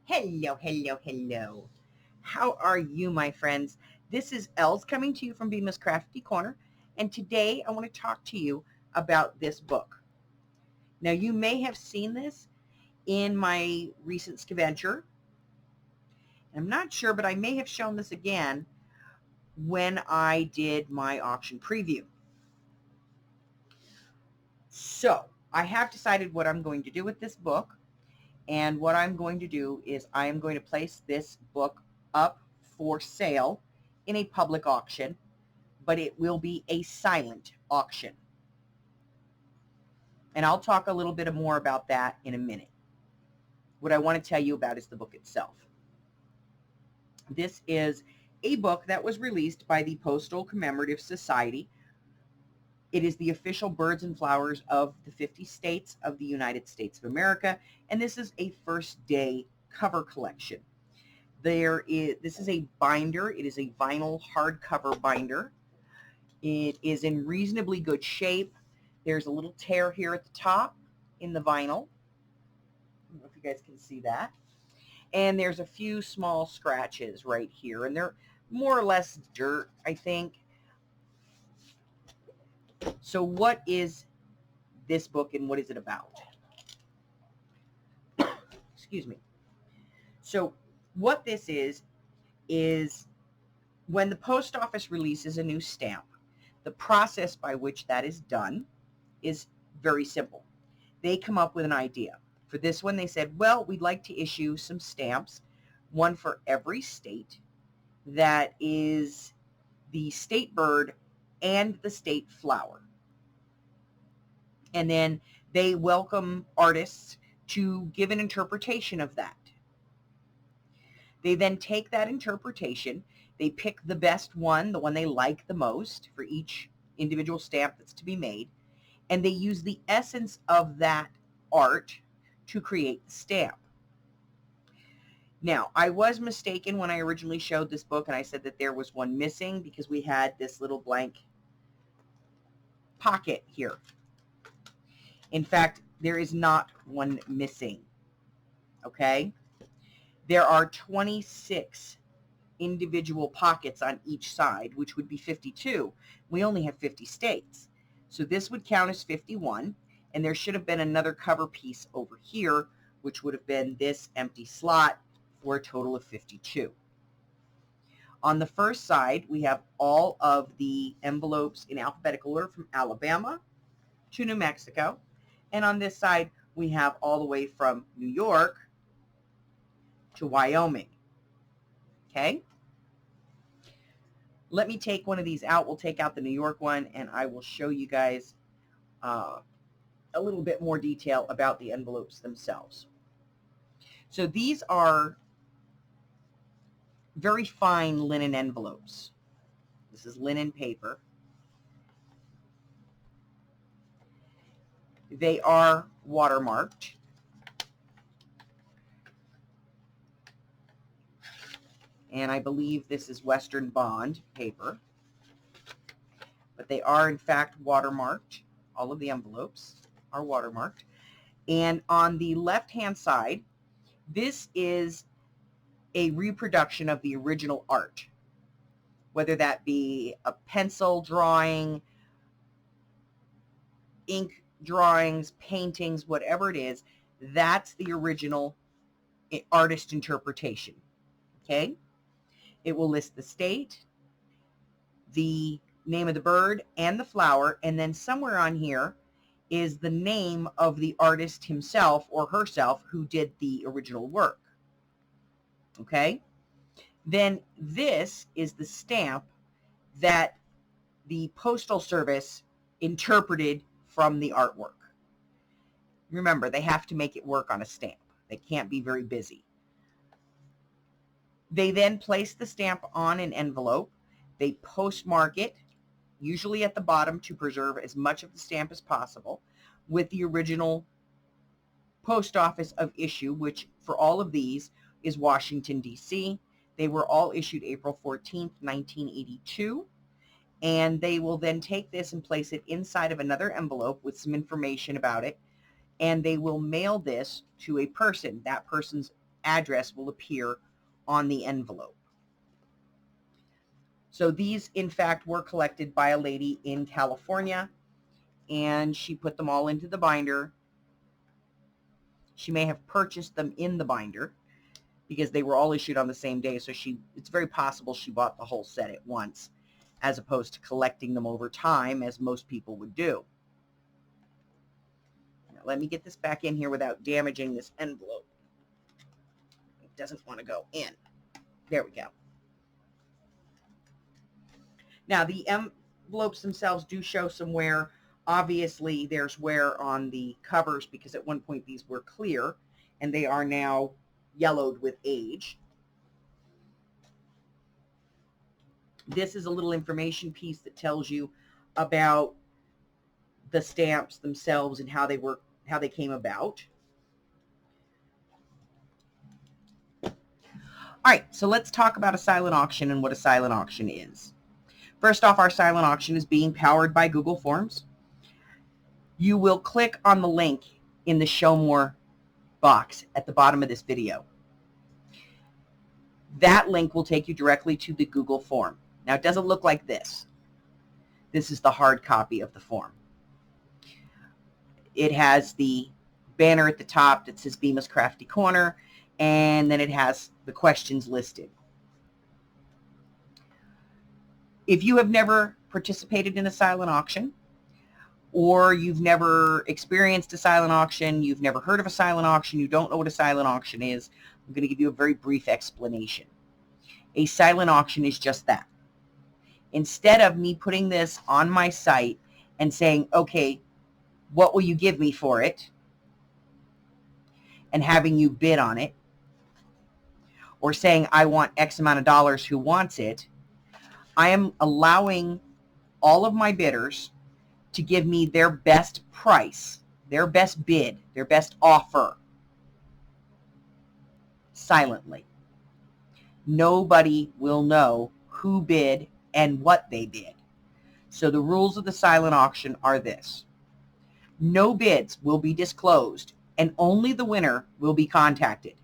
Hello, hello, hello. How are you, my friends? This is Els coming to you from bmascraftycorner, and today I want to talk to you about this book. Now, you may have seen this in my recent scavenger. I'm not sure, but I may have shown this again when I did my auction preview. So, I have decided what I'm going to do with this book, and what I'm going to do is I am going to place this book up for sale in a public auction, but it will be a silent auction. And I'll talk a little bit more about that in a minute. What I want to tell you about is the book itself. This is a book that was released by the Postal Commemorative Society. It is the official birds and flowers of the 50 states of the United States of America, and this is a first day cover collection. This is a binder. It is a vinyl hardcover binder. It is in reasonably good shape. There's a little tear here at the top in the vinyl. I don't know if you guys can see that. And there's a few small scratches right here, and they're more or less dirt, I think. So what is this book and what is it about? Excuse me. So what this is when the post office releases a new stamp, the process by which that is done is very simple. They come up with an idea. For this one, they said, well, we'd like to issue some stamps, one for every state that is the state bird and the state flower. And then they welcome artists to give an interpretation of that. They then take that interpretation, they pick the best one, the one they like the most for each individual stamp that's to be made, and they use the essence of that art to create the stamp. Now, I was mistaken when I originally showed this book and I said that there was one missing because we had this little blank pocket here. In fact, there is not one missing, okay? There are 26 individual pockets on each side, which would be 52. We only have 50 states. So this would count as 51, and there should have been another cover piece over here, which would have been this empty slot for a total of 52. On the first side, we have all of the envelopes in alphabetical order from Alabama to New Mexico. And on this side, we have all the way from New York to Wyoming. Okay? Let me take one of these out. We'll take out the New York one, and I will show you guys a little bit more detail about the envelopes themselves. So these are very fine linen envelopes. This is linen paper. They are watermarked. And I believe this is Western Bond paper. But they are, in fact, watermarked. All of the envelopes are watermarked. And on the left-hand side, this is a reproduction of the original art, whether that be a pencil drawing, ink drawings, paintings, whatever it is, that's the original artist interpretation. Okay? It will list the state, the name of the bird, and the flower, and then somewhere on here is the name of the artist himself or herself who did the original work. Okay? Then this is the stamp that the Postal Service interpreted from the artwork. Remember, they have to make it work on a stamp. They can't be very busy. They then place the stamp on an envelope. They postmark it, usually at the bottom to preserve as much of the stamp as possible, with the original post office of issue, which for all of these is Washington, D.C. They were all issued April 14th, 1982. And they will then take this and place it inside of another envelope with some information about it. And they will mail this to a person. That person's address will appear on the envelope. So these, in fact, were collected by a lady in California, and she put them all into the binder. She may have purchased them in the binder because they were all issued on the same day. So it's very possible she bought the whole set at once, as opposed to collecting them over time, as most people would do. Now, let me get this back in here without damaging this envelope. It doesn't want to go in. There we go. Now, the envelopes themselves do show some wear. Obviously, there's wear on the covers because at one point these were clear, and they are now yellowed with age. This is a little information piece that tells you about the stamps themselves and how they work, how they came about. All right, so let's talk about a silent auction and what a silent auction is. First off, our silent auction is being powered by Google Forms. You will click on the link in the Show More box at the bottom of this video. That link will take you directly to the Google form. Now, it doesn't look like this. This is the hard copy of the form. It has the banner at the top that says Bma's Crafty Corner, and then it has the questions listed. If you have never participated in a silent auction, or you've never experienced a silent auction, you've never heard of a silent auction, you don't know what a silent auction is, I'm going to give you a very brief explanation. A silent auction is just that. Instead of me putting this on my site and saying, okay, what will you give me for it? And having you bid on it, or saying, I want X amount of dollars, who wants it? I am allowing all of my bidders to give me their best price, their best bid, their best offer, silently. Nobody will know who bid and what they bid. So the rules of the silent auction are this. No bids will be disclosed, and only the winner will be contacted.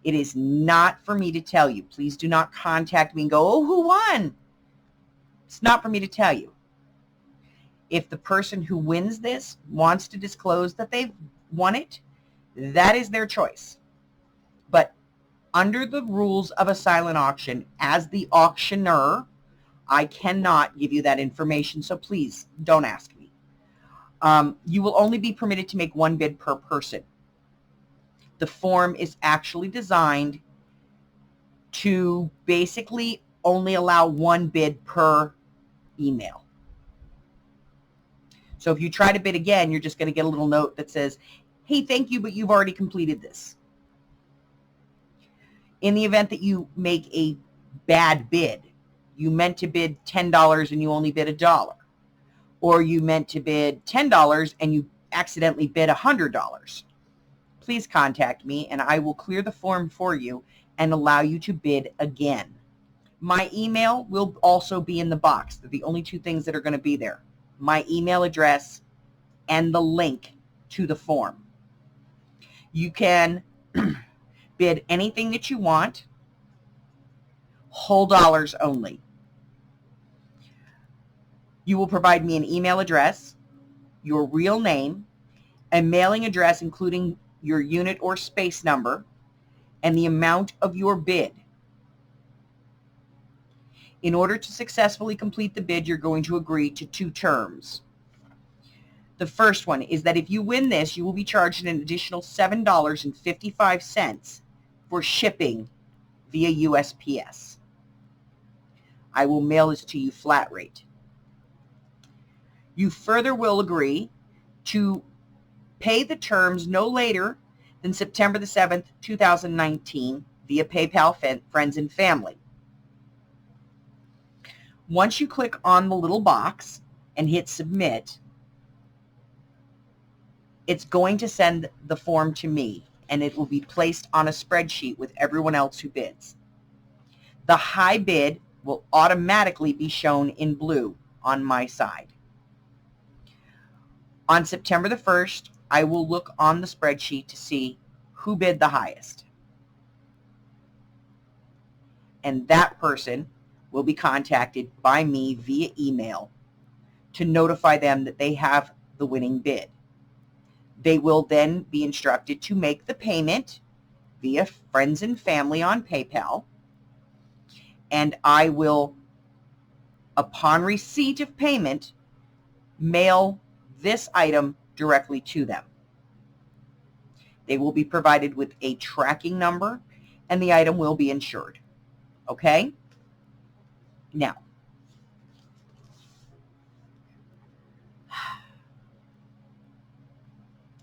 It is not for me to tell you. Please do not contact me and go, oh, who won? It's not for me to tell you. If the person who wins this wants to disclose that they've won it, that is their choice. But under the rules of a silent auction, as the auctioneer, I cannot give you that information, so please don't ask me. You will only be permitted to make one bid per person. The form is actually designed to basically only allow one bid per email. So if you try to bid again, you're just going to get a little note that says, hey, thank you, but you've already completed this. In the event that you make a bad bid, you meant to bid $10 and you only bid $1, or you meant to bid $10 and you accidentally bid $100, please contact me and I will clear the form for you and allow you to bid again. My email will also be in the box. They're the only two things that are going to be there. My email address and the link to the form. You can bid anything that you want, whole dollars only. You will provide me an email address, your real name, a mailing address including your unit or space number, and the amount of your bid. In order to successfully complete the bid, you're going to agree to two terms. The first one is that if you win this, you will be charged an additional $7.55 for shipping via USPS. I will mail this to you flat rate. You further will agree to pay the terms no later than September the 7th, 2019 via PayPal, friends and family. Once you click on the little box and hit submit, it's going to send the form to me and it will be placed on a spreadsheet with everyone else who bids. The high bid will automatically be shown in blue on my side. On September the 1st, I will look on the spreadsheet to see who bid the highest. and that person will be contacted by me via email to notify them that they have the winning bid. They will then be instructed to make the payment via friends and family on PayPal, and I will, upon receipt of payment, mail this item directly to them. They will be provided with a tracking number, and the item will be insured. Okay? Now,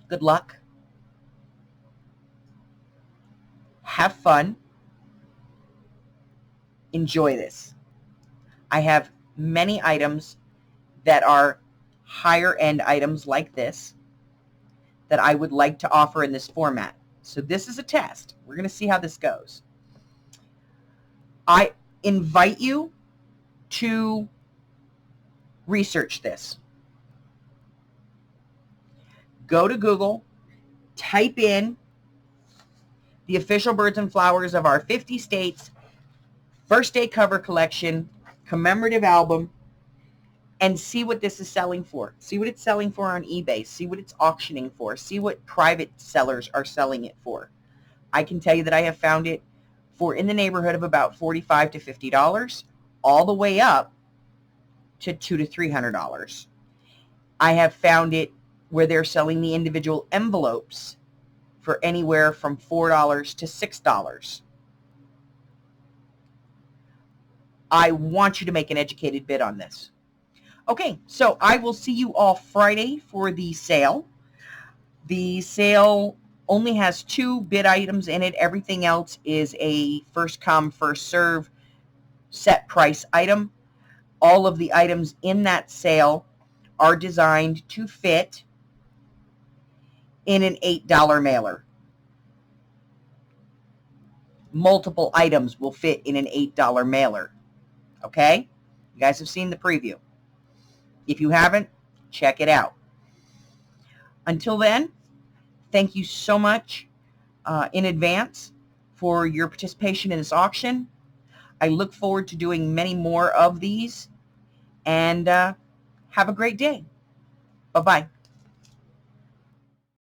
good luck. Have fun. Enjoy this. I have many items that are higher end items like this that I would like to offer in this format. So this is a test. We're going to see how this goes. I invite you to research this. Go to Google, type in the official birds and flowers of our 50 states first day cover collection commemorative album, and see what this is selling for. See what it's selling for on eBay. See what it's auctioning for. See what private sellers are selling it for. I can tell you that I have found it for in the neighborhood of about $45 to $50, all the way up to $200 to $300. I have found it where they're selling the individual envelopes for anywhere from $4 to $6. I want you to make an educated bid on this. Okay, so I will see you all Friday for the sale. The sale only has 2 bid items in it. Everything else is a first come, first serve set price item. All of the items in that sale are designed to fit in an $8 mailer. Multiple items will fit in an $8 mailer. Okay? You guys have seen the preview. If you haven't, check it out. Until then, thank you so much in advance for your participation in this auction. I look forward to doing many more of these, and have a great day. Bye-bye.